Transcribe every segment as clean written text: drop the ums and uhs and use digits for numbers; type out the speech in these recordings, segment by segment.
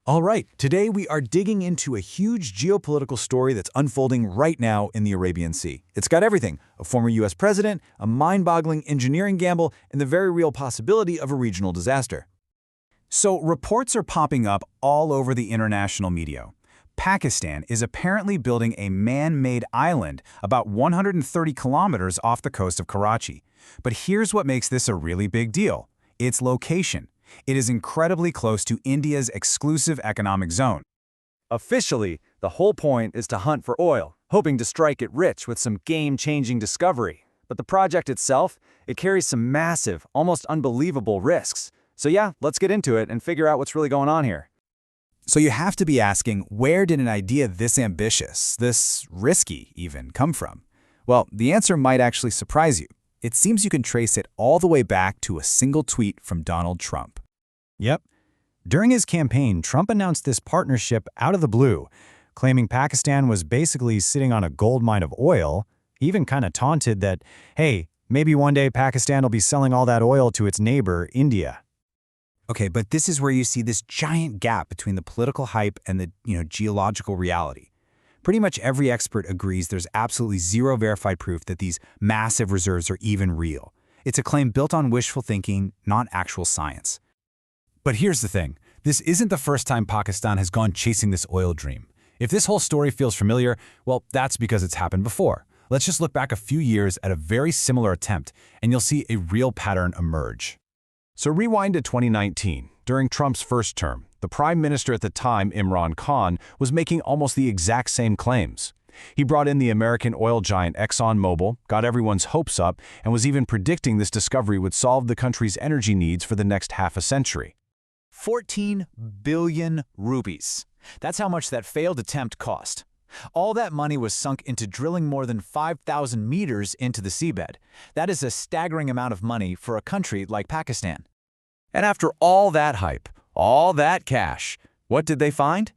All right, today we are digging into a huge geopolitical story that's unfolding right now in the Arabian Sea. It's got everything: a former US president, a mind-boggling engineering gamble, and the very real possibility of a regional disaster. So reports are popping up all over the international media. Pakistan is apparently building a man-made island about 130 kilometers off the coast of Karachi. But here's what makes this a really big deal: its location. It is incredibly close to India's exclusive economic zone. Officially, the whole point is to hunt for oil, hoping to strike it rich with some game-changing discovery. But the project itself, it carries some massive, almost unbelievable risks. So yeah, let's get into it and figure out what's really going on here. So you have to be asking, where did an idea this ambitious, this risky even, come from? Well, the answer might actually surprise you. It seems you can trace it all the way back to a single tweet from Donald Trump. Yep. During his campaign, Trump announced this partnership out of the blue, claiming Pakistan was basically sitting on a gold mine of oil. He even kind of taunted that, hey, maybe one day Pakistan will be selling all that oil to its neighbor, India. Okay, but this is where you see this giant gap between the political hype and the, geological reality. Pretty much every expert agrees there's absolutely zero verified proof that these massive reserves are even real. It's a claim built on wishful thinking, not actual science. But here's the thing. This isn't the first time Pakistan has gone chasing this oil dream. If this whole story feels familiar, well, that's because it's happened before. Let's just look back a few years at a very similar attempt, and you'll see a real pattern emerge. So rewind to 2019. During Trump's first term, the prime minister at the time, Imran Khan, was making almost the exact same claims. He brought in the American oil giant ExxonMobil, got everyone's hopes up, and was even predicting this discovery would solve the country's energy needs for the next half a century. 14 billion rupees. That's how much that failed attempt cost. All that money was sunk into drilling more than 5,000 meters into the seabed. That is a staggering amount of money for a country like Pakistan. And after all that hype, all that cash, what did they find?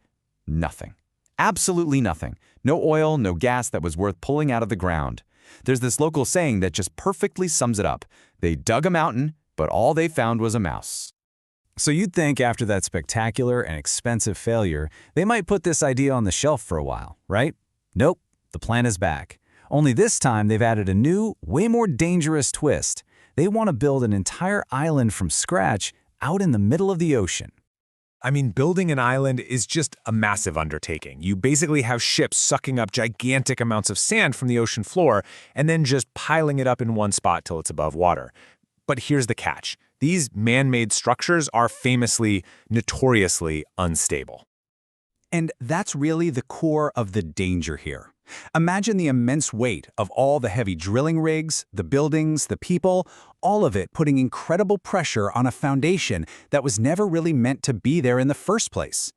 Nothing. Absolutely nothing. No oil, no gas that was worth pulling out of the ground. There's this local saying that just perfectly sums it up. They dug a mountain, but all they found was a mouse. So you'd think after that spectacular and expensive failure, they might put this idea on the shelf for a while, right? Nope, the plan is back. Only this time they've added a new, way more dangerous twist. They want to build an entire island from scratch out in the middle of the ocean. I mean, building an island is just a massive undertaking. You basically have ships sucking up gigantic amounts of sand from the ocean floor and then just piling it up in one spot till it's above water. But here's the catch. These man-made structures are famously, notoriously unstable. And that's really the core of the danger here. Imagine the immense weight of all the heavy drilling rigs, the buildings, the people, all of it putting incredible pressure on a foundation that was never really meant to be there in the first place.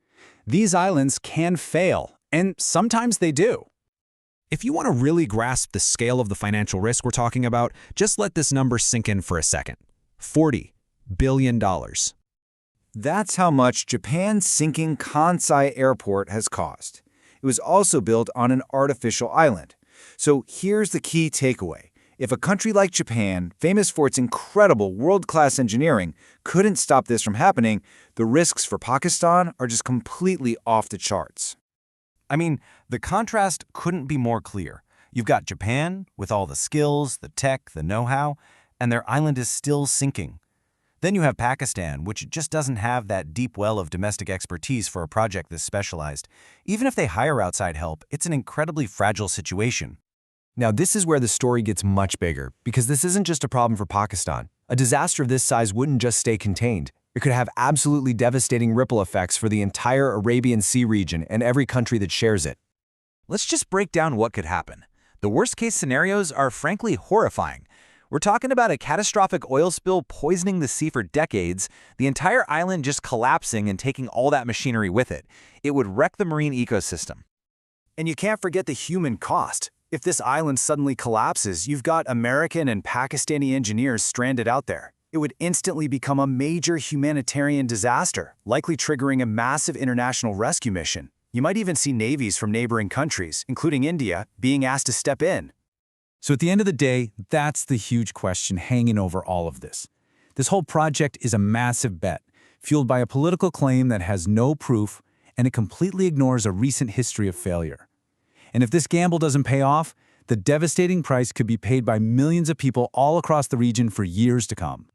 These islands can fail, and sometimes they do. If you want to really grasp the scale of the financial risk we're talking about, just let this number sink in for a second. $40 billion. That's how much Japan's sinking Kansai airport has cost. It was also built on an artificial island. So here's the key takeaway. If a country like Japan, famous for its incredible world-class engineering, couldn't stop this from happening, the risks for Pakistan are just completely off the charts. I mean, the contrast couldn't be more clear. You've got Japan, with all the skills, the tech, the know-how, and their island is still sinking. Then you have Pakistan, which just doesn't have that deep well of domestic expertise for a project this specialized. Even if they hire outside help, it's an incredibly fragile situation. Now, this is where the story gets much bigger, because this isn't just a problem for Pakistan. A disaster of this size wouldn't just stay contained. It could have absolutely devastating ripple effects for the entire Arabian Sea region and every country that shares it. Let's just break down what could happen. The worst-case scenarios are frankly horrifying. We're talking about a catastrophic oil spill poisoning the sea for decades, the entire island just collapsing and taking all that machinery with it. It would wreck the marine ecosystem. And you can't forget the human cost. If this island suddenly collapses, you've got American and Pakistani engineers stranded out there. It would instantly become a major humanitarian disaster, likely triggering a massive international rescue mission. You might even see navies from neighboring countries, including India, being asked to step in. So at the end of the day, that's the huge question hanging over all of this. This whole project is a massive bet. fueled by a political claim that has no proof, and it completely ignores a recent history of failure. And if this gamble doesn't pay off, the devastating price could be paid by millions of people all across the region for years to come.